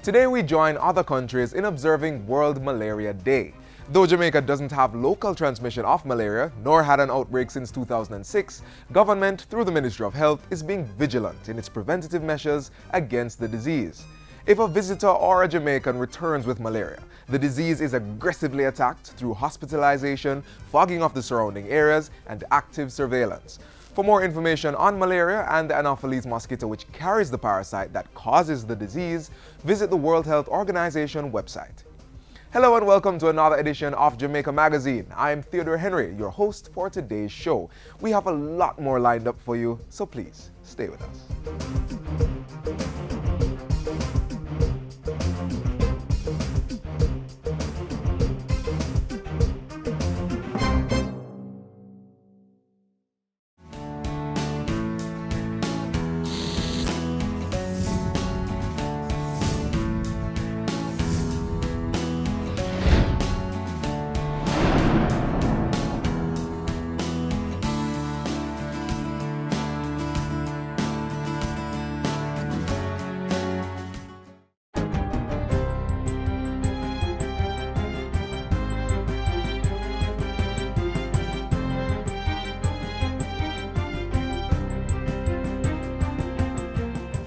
Today we join other countries in observing World Malaria Day. Though Jamaica doesn't have local transmission of malaria, nor had an outbreak since 2006, government, through the Ministry of Health, is being vigilant in its preventative measures against the disease. If a visitor or a Jamaican returns with malaria, the disease is aggressively attacked through hospitalization, fogging of the surrounding areas, and active surveillance. For more information on malaria and the Anopheles mosquito which carries the parasite that causes the disease, visit the World Health Organization website. Hello and welcome to another edition of Jamaica Magazine. I am Theodore Henry, your host for today's show. We have a lot more lined up for you, so please stay with us.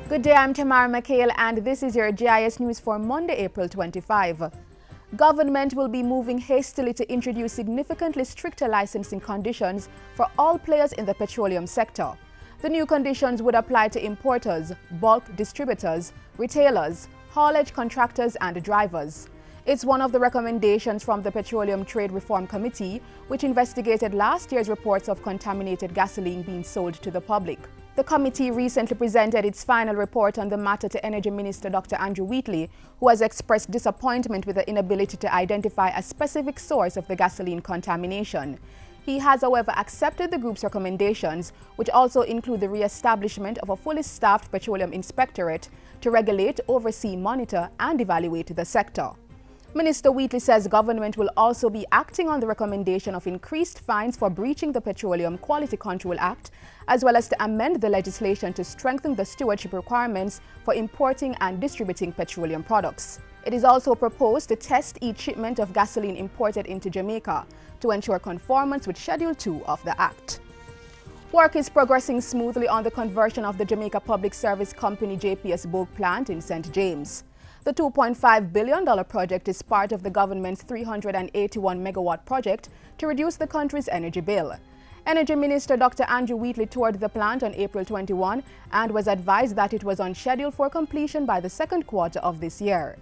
Good day, I'm Tamara McHale and this is your GIS News for Monday, April 25. Government will be moving hastily to introduce significantly stricter licensing conditions for all players in the petroleum sector. The new conditions would apply to importers, bulk distributors, retailers, haulage contractors and drivers. It's one of the recommendations from the Petroleum Trade Reform Committee, which investigated last year's reports of contaminated gasoline being sold to the public. The committee recently presented its final report on the matter to Energy Minister Dr. Andrew Wheatley, who has expressed disappointment with the inability to identify a specific source of the gasoline contamination. He has, however, accepted the group's recommendations, which also include the re-establishment of a fully staffed petroleum inspectorate to regulate, oversee, monitor, and evaluate the sector. Minister Wheatley says government will also be acting on the recommendation of increased fines for breaching the Petroleum Quality Control Act, as well as to amend the legislation to strengthen the stewardship requirements for importing and distributing petroleum products. It is also proposed to test each shipment of gasoline imported into Jamaica to ensure conformance with Schedule 2 of the Act. Work is progressing smoothly on the conversion of the Jamaica Public Service Company JPS Bogue plant in St. James. The $2.5 billion project is part of the government's 381-megawatt project to reduce the country's energy bill. Energy Minister Dr. Andrew Wheatley toured the plant on April 21 and was advised that it was on schedule for completion by the second quarter of this year.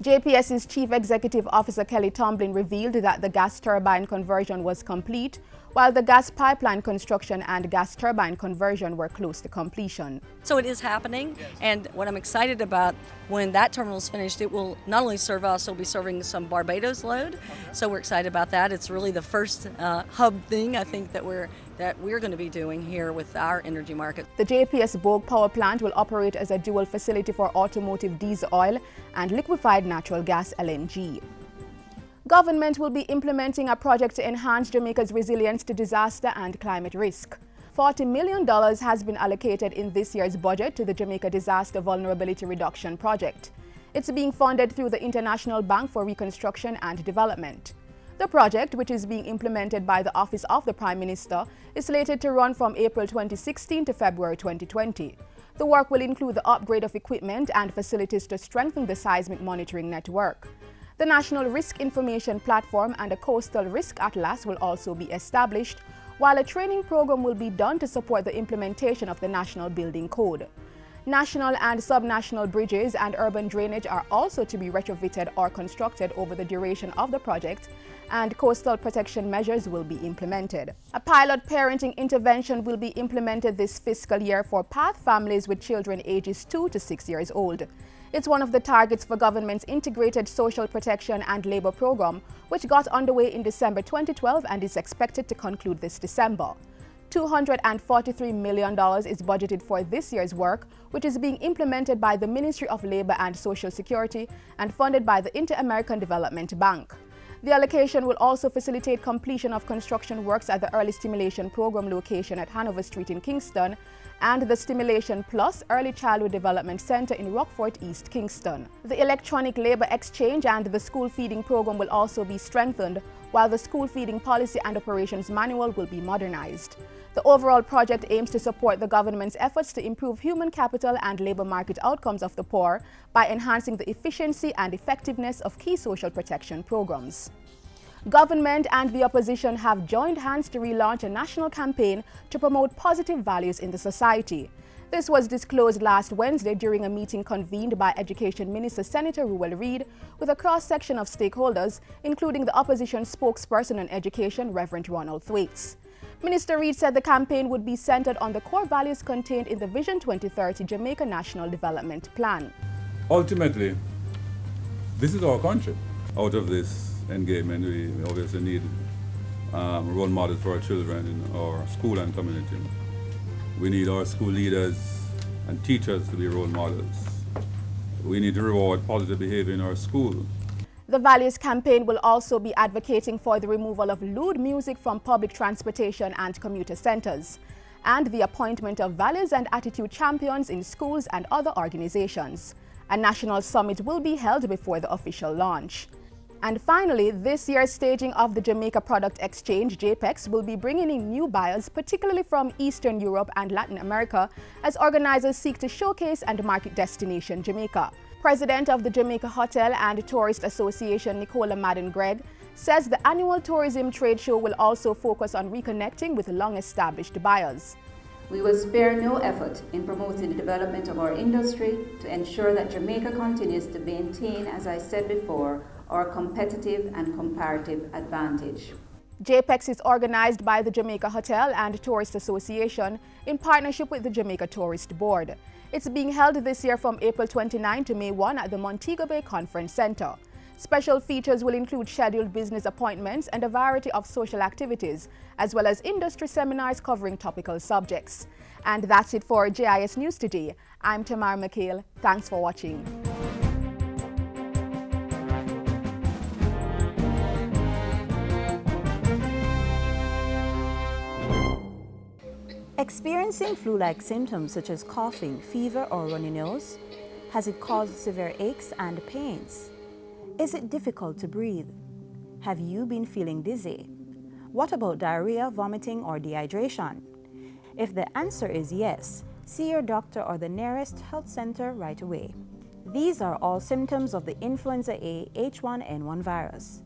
JPS's Chief Executive Officer Kelly Tomlin revealed that the gas turbine conversion was complete, while the gas pipeline construction and gas turbine conversion were close to completion. So it is happening, and what I'm excited about, when that terminal is finished, it will not only serve us, it'll be serving some Barbados load. So we're excited about that. It's really the first hub thing I think that we're going to be doing here with our energy market. The JPS Bogue power plant will operate as a dual facility for automotive diesel oil and liquefied natural gas LNG. Government will be implementing a project to enhance Jamaica's resilience to disaster and climate risk. $40 million has been allocated in this year's budget to the Jamaica Disaster Vulnerability Reduction Project. It's being funded through the International Bank for Reconstruction and Development. The project, which is being implemented by the Office of the Prime Minister, is slated to run from April 2016 to February 2020. The work will include the upgrade of equipment and facilities to strengthen the seismic monitoring network. The National Risk Information Platform and a Coastal Risk Atlas will also be established, while a training program will be done to support the implementation of the National Building Code. National and subnational bridges and urban drainage are also to be retrofitted or constructed over the duration of the project, and coastal protection measures will be implemented. A pilot parenting intervention will be implemented this fiscal year for PATH families with children ages 2 to 6 years old. It's one of the targets for government's Integrated Social Protection and Labor Program, which got underway in December 2012 and is expected to conclude this December. $243 million is budgeted for this year's work, which is being implemented by the Ministry of Labor and Social Security and funded by the Inter-American Development Bank. The allocation will also facilitate completion of construction works at the Early Stimulation Program location at Hanover Street in Kingston and the Stimulation Plus Early Childhood Development Center in Rockfort East, Kingston. The Electronic Labor Exchange and the School Feeding Program will also be strengthened, while the School Feeding Policy and Operations Manual will be modernized. The overall project aims to support the government's efforts to improve human capital and labor market outcomes of the poor by enhancing the efficiency and effectiveness of key social protection programs. Government and the opposition have joined hands to relaunch a national campaign to promote positive values in the society. This was disclosed last Wednesday during a meeting convened by Education Minister Senator Ruel Reid with a cross-section of stakeholders, including the opposition spokesperson on education, Reverend Arnold. Minister Reid said the campaign would be centered on the core values contained in the Vision 2030 Jamaica National Development Plan. Ultimately, this is our country. Out of this engagement, we obviously need role models for our children in our school and community. We need our school leaders and teachers to be role models. We need to reward positive behavior in our school. The Values campaign will also be advocating for the removal of lewd music from public transportation and commuter centers, and the appointment of values and attitude champions in schools and other organizations. A national summit will be held before the official launch. And finally, this year's staging of the Jamaica Product Exchange, JPEX, will be bringing in new buyers, particularly from Eastern Europe and Latin America, as organizers seek to showcase and market destination Jamaica. President of the Jamaica Hotel and Tourist Association, Nicola Madden-Gregg, says the annual tourism trade show will also focus on reconnecting with long-established buyers. We will spare no effort in promoting the development of our industry to ensure that Jamaica continues to maintain, as I said before, our competitive and comparative advantage. JPEX is organized by the Jamaica Hotel and Tourist Association in partnership with the Jamaica Tourist Board. It's being held this year from April 29 to May 1 at the Montego Bay Conference Center. Special features will include scheduled business appointments and a variety of social activities, as well as industry seminars covering topical subjects. And that's it for JIS News today. I'm Tamara McHale. Thanks for watching. Experiencing flu-like symptoms such as coughing, fever, or runny nose? Has it caused severe aches and pains? Is it difficult to breathe? Have you been feeling dizzy? What about diarrhea, vomiting, or dehydration? If the answer is yes, see your doctor or the nearest health center right away. These are all symptoms of the influenza A H1N1 virus.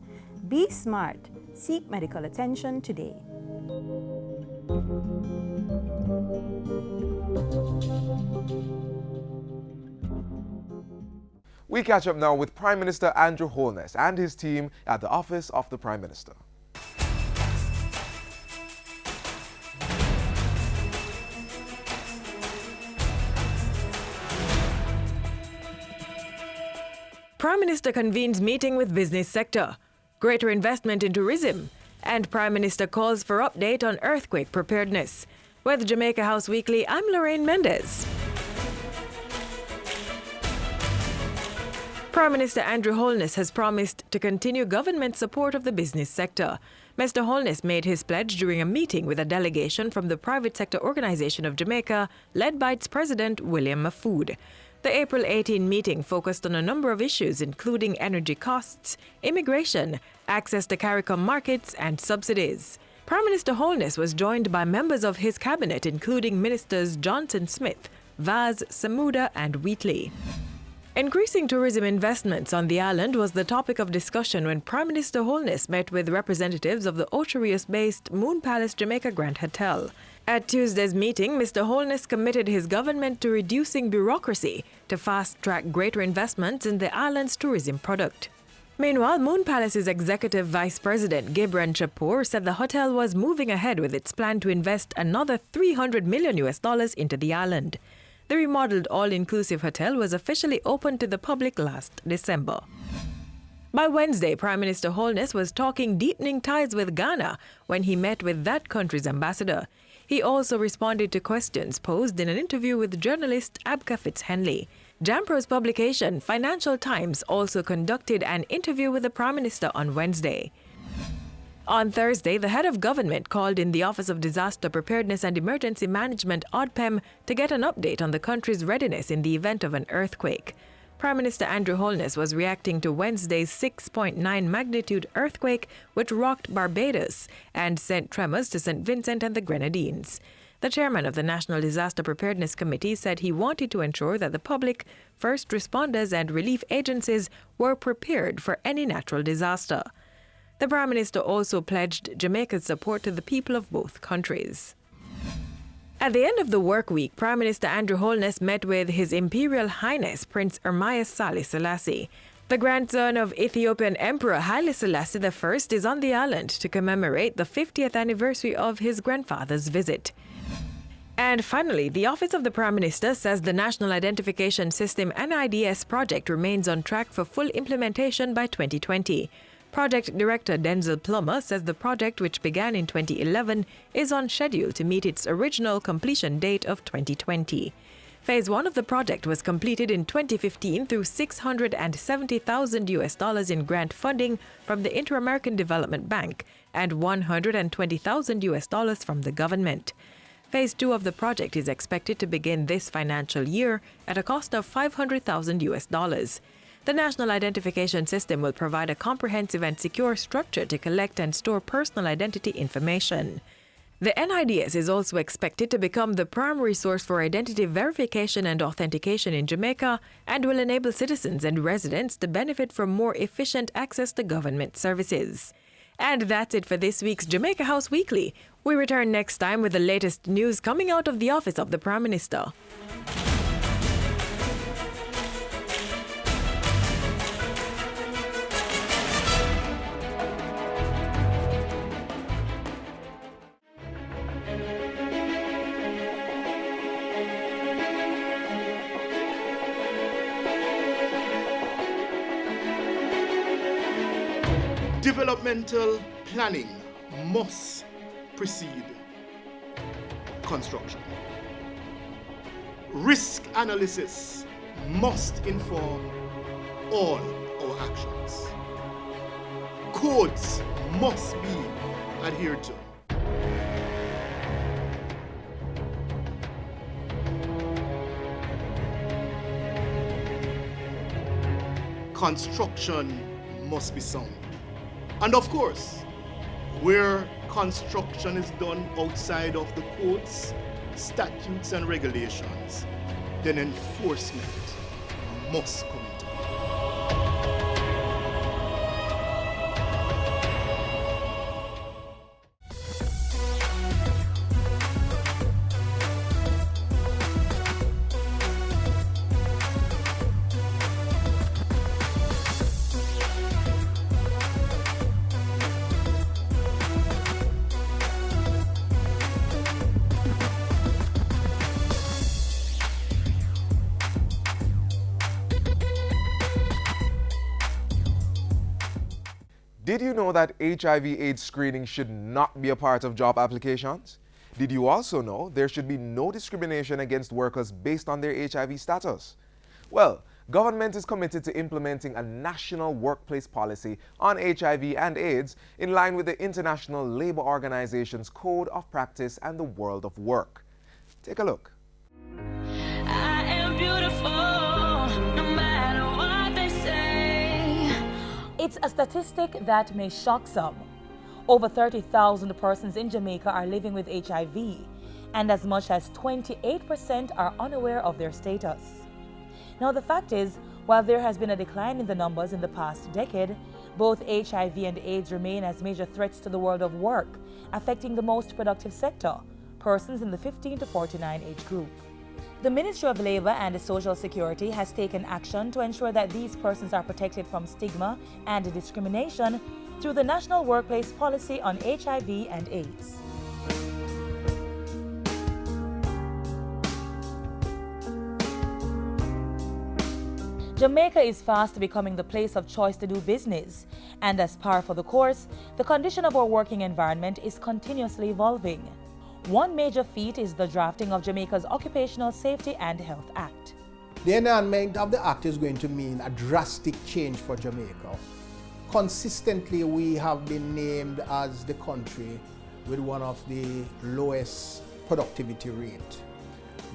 Be smart. Seek medical attention today. We catch up now with Prime Minister Andrew Holness and his team at the Office of the Prime Minister. Prime Minister convenes meeting with business sector, greater investment in tourism, and Prime Minister calls for update on earthquake preparedness. With Jamaica House Weekly, I'm Lorraine Mendez. Prime Minister Andrew Holness has promised to continue government support of the business sector. Mr. Holness made his pledge during a meeting with a delegation from the Private Sector Organization of Jamaica, led by its president, William Mafood. The April 18 meeting focused on a number of issues, including energy costs, immigration, access to CARICOM markets, and subsidies. Prime Minister Holness was joined by members of his cabinet, including Ministers Johnson Smith, Vaz, Samuda, and Wheatley. Increasing tourism investments on the island was the topic of discussion when Prime Minister Holness met with representatives of the Ocherius-based Moon Palace Jamaica Grand Hotel. At Tuesday's meeting, Mr. Holness committed his government to reducing bureaucracy to fast-track greater investments in the island's tourism product. Meanwhile, Moon Palace's Executive Vice President Gibran Chapoor said the hotel was moving ahead with its plan to invest another $300 million into the island. The remodeled all-inclusive hotel was officially opened to the public last December. By Wednesday, Prime Minister Holness was talking deepening ties with Ghana when he met with that country's ambassador. He also responded to questions posed in an interview with journalist Abka Fitzhenley. Jampro's publication, Financial Times, also conducted an interview with the Prime Minister on Wednesday. On Thursday, the head of government called in the Office of Disaster Preparedness and Emergency Management, OPM, to get an update on the country's readiness in the event of an earthquake. Prime Minister Andrew Holness was reacting to Wednesday's 6.9 magnitude earthquake, which rocked Barbados and sent tremors to St. Vincent and the Grenadines. The chairman of the National Disaster Preparedness Committee said he wanted to ensure that the public, first responders and relief agencies were prepared for any natural disaster. The Prime Minister also pledged Jamaica's support to the people of both countries. At the end of the work week, Prime Minister Andrew Holness met with His Imperial Highness Prince Ermias Salih Selassie. The grandson of Ethiopian Emperor Haile Selassie I is on the island to commemorate the 50th anniversary of his grandfather's visit. And finally, the Office of the Prime Minister says the National Identification System NIDS project remains on track for full implementation by 2020. Project Director Denzel Plummer says the project, which began in 2011, is on schedule to meet its original completion date of 2020. Phase 1 of the project was completed in 2015 through $670,000 in grant funding from the Inter-American Development Bank and $120,000 from the government. Phase 2 of the project is expected to begin this financial year at a cost of $500,000. The National Identification System will provide a comprehensive and secure structure to collect and store personal identity information. The NIDS is also expected to become the primary source for identity verification and authentication in Jamaica and will enable citizens and residents to benefit from more efficient access to government services. And that's it for this week's Jamaica House Weekly. We return next time with the latest news coming out of the Office of the Prime Minister. Developmental planning must precede construction. Risk analysis must inform all our actions. Codes must be adhered to. Construction must be sound. And of course, where construction is done outside of the codes, statutes and regulations, then enforcement must come into play. Did you know that HIV/AIDS screening should not be a part of job applications? Did you also know there should be no discrimination against workers based on their HIV status? Well, government is committed to implementing a national workplace policy on HIV and AIDS in line with the International Labour Organization's Code of Practice and the World of Work. Take a look. I am beautiful, no matter what they say. It's a statistic that may shock some. Over 30,000 persons in Jamaica are living with HIV, and as much as 28% are unaware of their status. Now, the fact is, while there has been a decline in the numbers in the past decade, both HIV and AIDS remain as major threats to the world of work, affecting the most productive sector, persons in the 15 to 49 age group. The Ministry of Labour and Social Security has taken action to ensure that these persons are protected from stigma and discrimination through the National Workplace Policy on HIV and AIDS. Jamaica is fast becoming the place of choice to do business, and as par for the course, the condition of our working environment is continuously evolving. One major feat is the drafting of Jamaica's Occupational Safety and Health Act. The enactment of the Act is going to mean a drastic change for Jamaica. Consistently, we have been named as the country with one of the lowest productivity rate.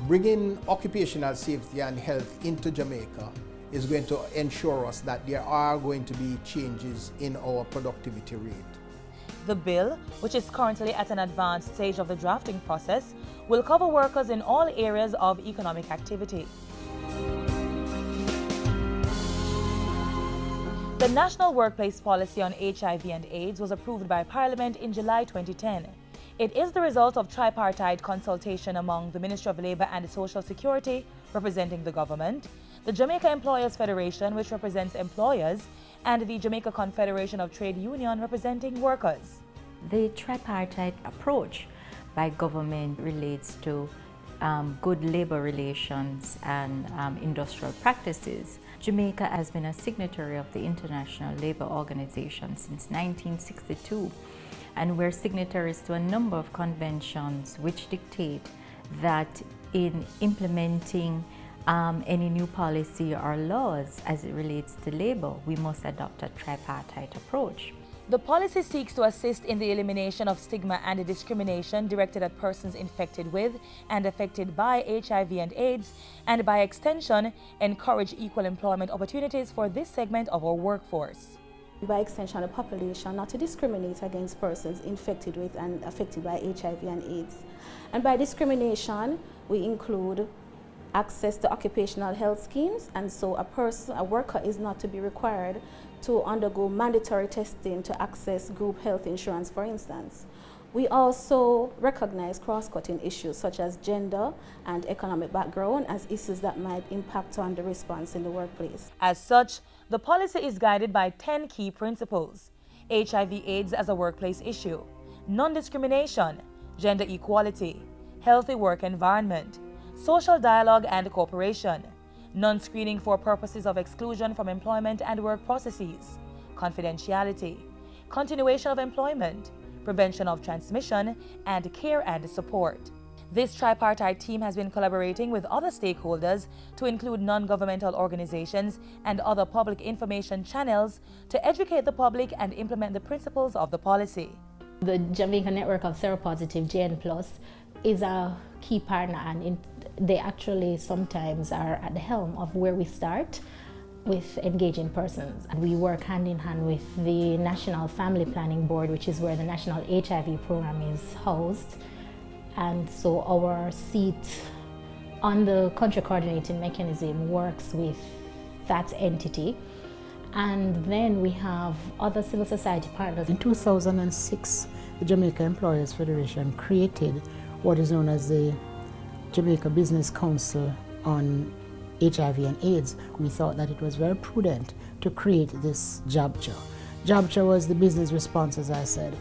Bringing occupational safety and health into Jamaica is going to ensure us that there are going to be changes in our productivity rate. The bill, which is currently at an advanced stage of the drafting process, will cover workers in all areas of economic activity. The National Workplace Policy on HIV and AIDS was approved by Parliament in July 2010. It is the result of tripartite consultation among the Ministry of Labour and Social Security, representing the government, the Jamaica Employers Federation, which represents employers, and the Jamaica Confederation of Trade Union, representing workers. The tripartite approach by government relates to good labor relations and industrial practices. Jamaica has been a signatory of the International Labour Organization since 1962, and we're signatories to a number of conventions which dictate that in implementing any new policy or laws as it relates to labor, we must adopt a tripartite approach. The policy seeks to assist in the elimination of stigma and discrimination directed at persons infected with and affected by HIV and AIDS, and by extension, encourage equal employment opportunities for this segment of our workforce. By extension, the population not to discriminate against persons infected with and affected by HIV and AIDS. And by discrimination, we include access to occupational health schemes, and so a worker is not to be required to undergo mandatory testing to access group health insurance, for instance. We also recognize cross-cutting issues such as gender and economic background as issues that might impact on the response in the workplace. As such, the policy is guided by 10 key principles: HIV/AIDS as a workplace issue, non-discrimination, gender equality, healthy work environment, social dialogue and cooperation, non-screening for purposes of exclusion from employment and work processes, confidentiality, continuation of employment, prevention of transmission, and care and support. This tripartite team has been collaborating with other stakeholders to include non-governmental organizations and other public information channels to educate the public and implement the principles of the policy. The Jamaica Network of Seropositive JN+ is a key partner, and they actually sometimes are at the helm of where we start with engaging persons. And we work hand in hand with the National Family Planning Board, which is where the National HIV program is housed. And so our seat on the country coordinating mechanism works with that entity. And then we have other civil society partners. In 2006, the Jamaica Employers Federation created what is known as the Jamaica Business Council on HIV and AIDS. We thought that it was very prudent to create this JABCHA. JABCHA was the business response, as I said,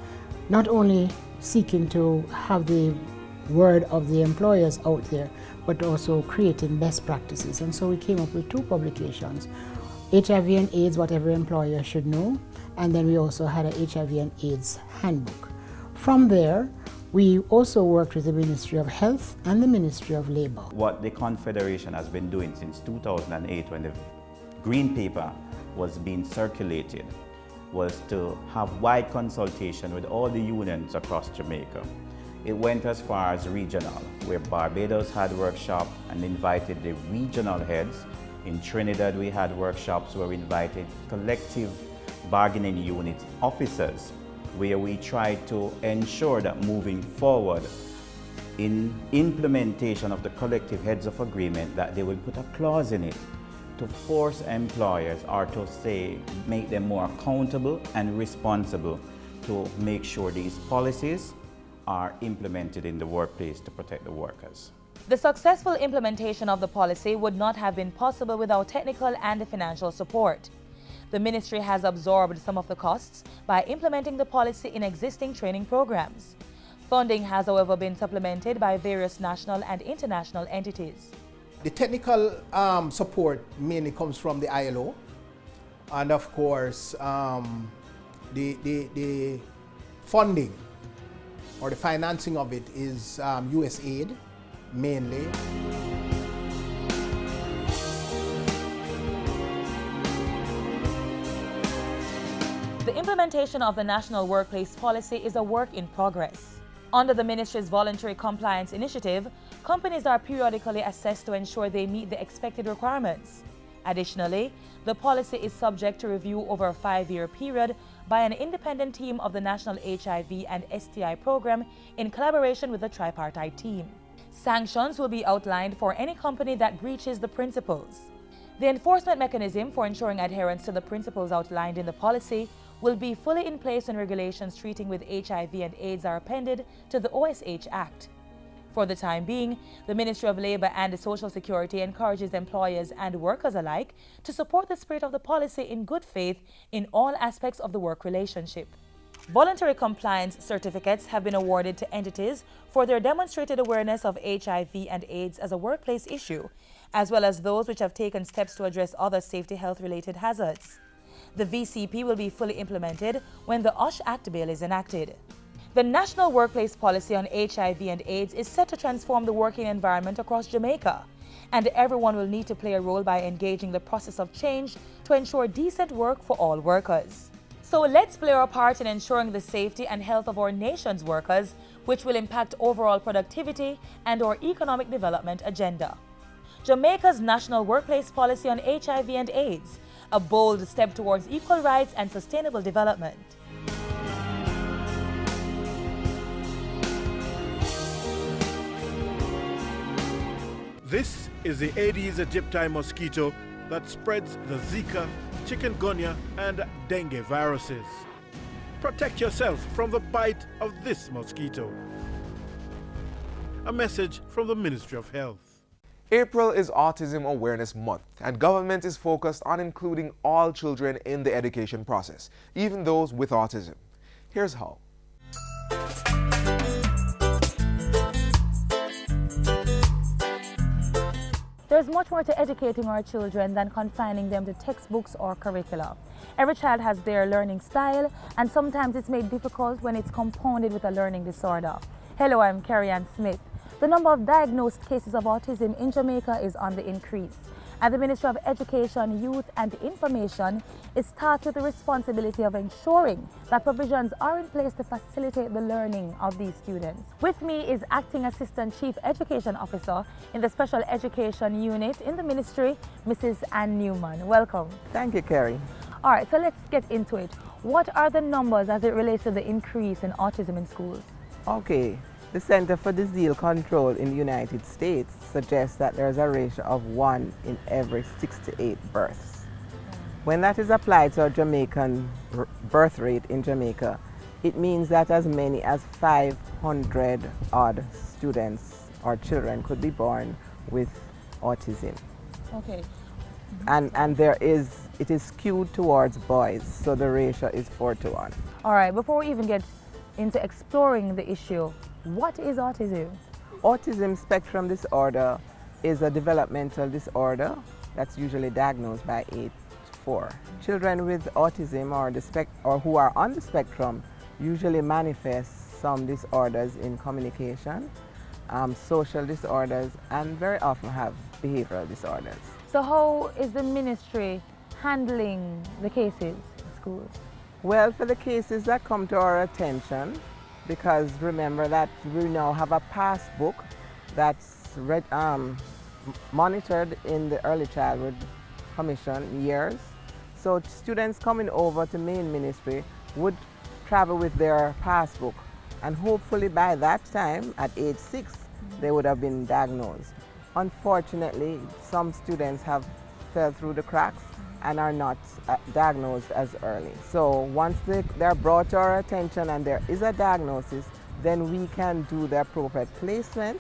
not only seeking to have the word of the employers out there, but also creating best practices. And so we came up with 2 publications, HIV and AIDS, What Every Employer Should Know, and then we also had a HIV and AIDS handbook. From there, we also worked with the Ministry of Health and the Ministry of Labour. What the Confederation has been doing since 2008, when the Green Paper was being circulated, was to have wide consultation with all the unions across Jamaica. It went as far as regional, where Barbados had workshops and invited the regional heads. In Trinidad, we had workshops where we invited collective bargaining unit officers, where we tried to ensure that moving forward in implementation of the collective heads of agreement, that they will put a clause in it to force employers, or to say, make them more accountable and responsible to make sure these policies are implemented in the workplace to protect the workers. The successful implementation of the policy would not have been possible without technical and financial support. The ministry has absorbed some of the costs by implementing the policy in existing training programs. Funding has, however, been supplemented by various national and international entities. The technical support mainly comes from the ILO, and of course the funding or the financing of it is USAID mainly. the implementation of the National Workplace Policy is a work in progress. Under the Ministry's Voluntary Compliance Initiative, companies are periodically assessed to ensure they meet the expected requirements. Additionally, the policy is subject to review over a 5-year period by an independent team of the National HIV and STI Program in collaboration with the tripartite team. Sanctions will be outlined for any company that breaches the principles. The enforcement mechanism for ensuring adherence to the principles outlined in the policy will be fully in place when regulations treating with HIV and AIDS are appended to the OSH Act. For the time being, the Ministry of Labour and Social Security encourages employers and workers alike to support the spirit of the policy in good faith in all aspects of the work relationship. Voluntary compliance certificates have been awarded to entities for their demonstrated awareness of HIV and AIDS as a workplace issue, as well as those which have taken steps to address other safety health-related hazards. The VCP will be fully implemented when the OSH Act bill is enacted. The National Workplace Policy on HIV and AIDS is set to transform the working environment across Jamaica, and everyone will need to play a role by engaging the process of change to ensure decent work for all workers. So let's play our part in ensuring the safety and health of our nation's workers, which will impact overall productivity and our economic development agenda. Jamaica's National Workplace Policy on HIV and AIDS, a bold step towards equal rights and sustainable development. This is the Aedes aegypti mosquito that spreads the Zika, chikungunya, and dengue viruses. Protect yourself from the bite of this mosquito. A message from the Ministry of Health. April is Autism Awareness Month, and government is focused on including all children in the education process, even those with autism. Here's how. There's much more to educating our children than confining them to textbooks or curricula. Every child has their learning style, and sometimes it's made difficult when it's compounded with a learning disorder. Hello, I'm Carrie Ann Smith. The number of diagnosed cases of autism in Jamaica is on the increase, and the Ministry of Education, Youth and Information is tasked with the responsibility of ensuring that provisions are in place to facilitate the learning of these students. With me is Acting Assistant Chief Education Officer in the Special Education Unit in the Ministry, Mrs. Ann Newman. Welcome. Thank you, Carrie. All right, so let's get into it. What are the numbers as it relates to the increase in autism in schools? Okay. The Center for Disease Control in the United States suggests that there's a ratio of 1 in every 6 to 8 births. When that is applied to a Jamaican birth rate in Jamaica, it means that as many as 500 odd students or children could be born with autism. Okay. And it is skewed towards boys, so the ratio is 4 to 1. All right, before we even get into exploring the issue, what is autism? Autism spectrum disorder is a developmental disorder that's usually diagnosed by age 4. Children with autism or who are on the spectrum usually manifest some disorders in communication, social disorders, and very often have behavioral disorders. So how is the ministry handling the cases in schools? Well, for the cases that come to our attention, because remember that we now have a pass book that's monitored in the Early Childhood Commission years. So students coming over to main ministry would travel with their pass book, and hopefully by that time, at age 6, they would have been diagnosed. Unfortunately, some students have fell through the cracks and are not diagnosed as early. So once they're brought to our attention and there is a diagnosis, then we can do the appropriate placement.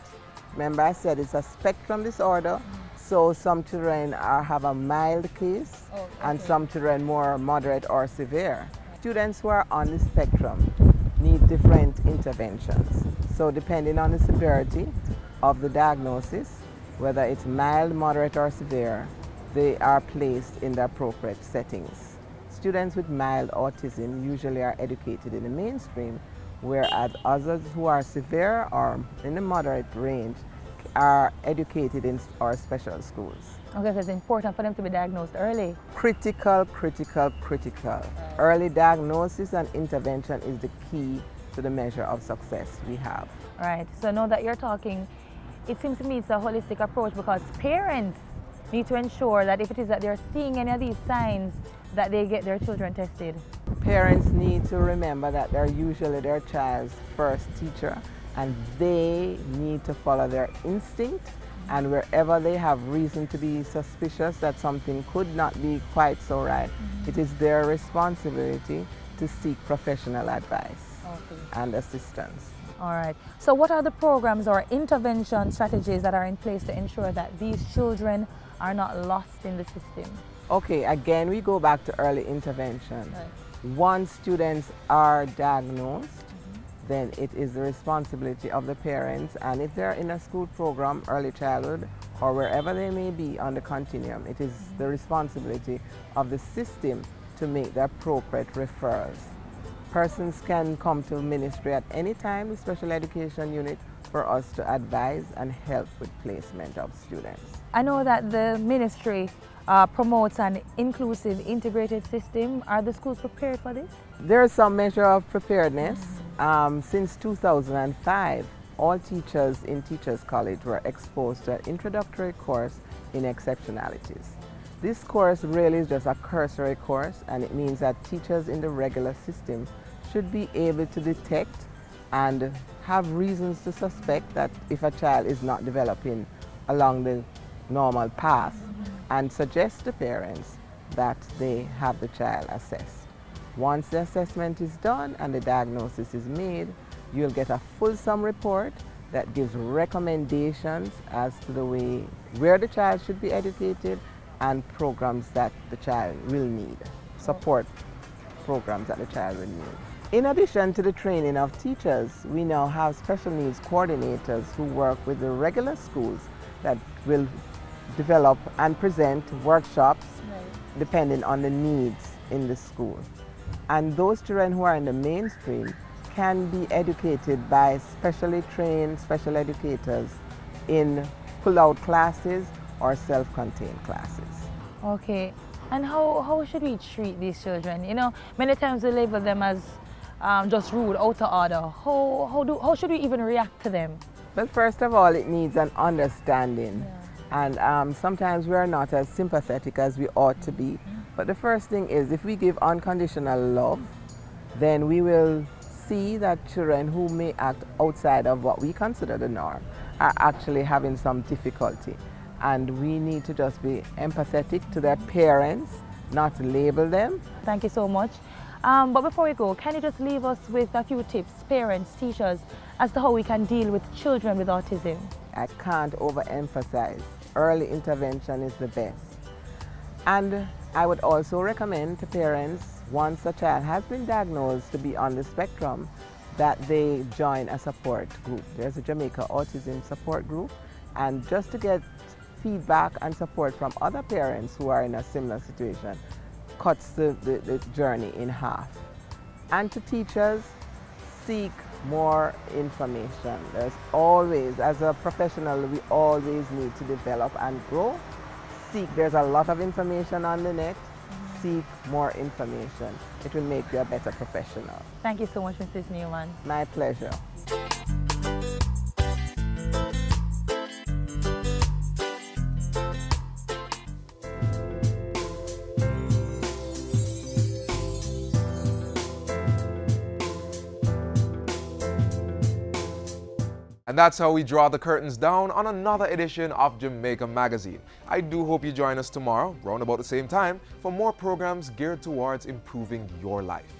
Remember I said it's a spectrum disorder, so some children have a mild case and some children more moderate or severe. Students who are on the spectrum need different interventions. So depending on the severity of the diagnosis, whether it's mild, moderate or severe, they are placed in the appropriate settings. Students with mild autism usually are educated in the mainstream, whereas others who are severe or in the moderate range are educated in our special schools. Okay, so it's important for them to be diagnosed early. Critical, critical, critical. Early diagnosis and intervention is the key to the measure of success we have. Right, so now that you're talking, it seems to me it's a holistic approach because parents need to ensure that if it is that they're seeing any of these signs, that they get their children tested. Parents need to remember that they're usually their child's first teacher and they need to follow their instinct, and wherever they have reason to be suspicious that something could not be quite so right, it is their responsibility to seek professional advice and assistance. All right. So what are the programs or intervention strategies that are in place to ensure that these children are not lost in the system? Okay, again, we go back to early intervention. Once students are diagnosed, then it is the responsibility of the parents, and if they're in a school program, early childhood, or wherever they may be on the continuum, it is the responsibility of the system to make the appropriate referrals. Persons can come to ministry at any time, the special education unit, for us to advise and help with placement of students. I know that the ministry promotes an inclusive, integrated system. Are the schools prepared for this? There is some measure of preparedness. Since 2005, all teachers in Teachers College were exposed to an introductory course in exceptionalities. This course really is just a cursory course, and it means that teachers in the regular system should be able to detect and have reasons to suspect that if a child is not developing along the normal path, and suggest to parents that they have the child assessed. Once the assessment is done and the diagnosis is made, you'll get a fulsome report that gives recommendations as to the way where the child should be educated and programs that the child will need, support programs that the child will need. In addition to the training of teachers, we now have special needs coordinators who work with the regular schools that will develop and present workshops depending on the needs in the school. And those children who are in the mainstream can be educated by specially trained special educators in pull-out classes or self-contained classes. Okay, and how should we treat these children? You know, many times we label them as just rude, out of order. How should we even react to them? Well, first of all, it needs an understanding. And sometimes we are not as sympathetic as we ought to be. But the first thing is, if we give unconditional love, then we will see that children who may act outside of what we consider the norm are actually having some difficulty. And we need to just be empathetic to their parents, not label them. Thank you so much. But before we go, can you just leave us with a few tips, parents, teachers, as to how we can deal with children with autism? I can't overemphasize. Early intervention is the best. And I would also recommend to parents, once a child has been diagnosed to be on the spectrum, that they join a support group. There's a Jamaica Autism support group, and just to get feedback and support from other parents who are in a similar situation cuts the journey in half. And to teachers, seek more information. There's always, as a professional, we always need to develop and grow. There's a lot of information on the net. Seek more information. It will make you a better professional. Thank you so much, Mrs. Newman. My pleasure. And that's how we draw the curtains down on another edition of Jamaica Magazine. I do hope you join us tomorrow, round about the same time, for more programs geared towards improving your life.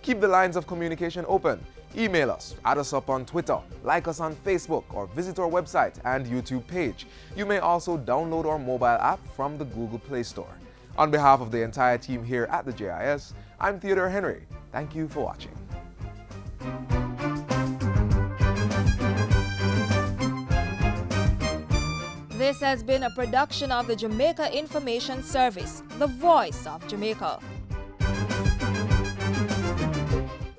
Keep the lines of communication open. Email us, add us up on Twitter, like us on Facebook, or visit our website and YouTube page. You may also download our mobile app from the Google Play Store. On behalf of the entire team here at the JIS, I'm Theodore Henry. Thank you for watching. This has been a production of the Jamaica Information Service, the voice of Jamaica.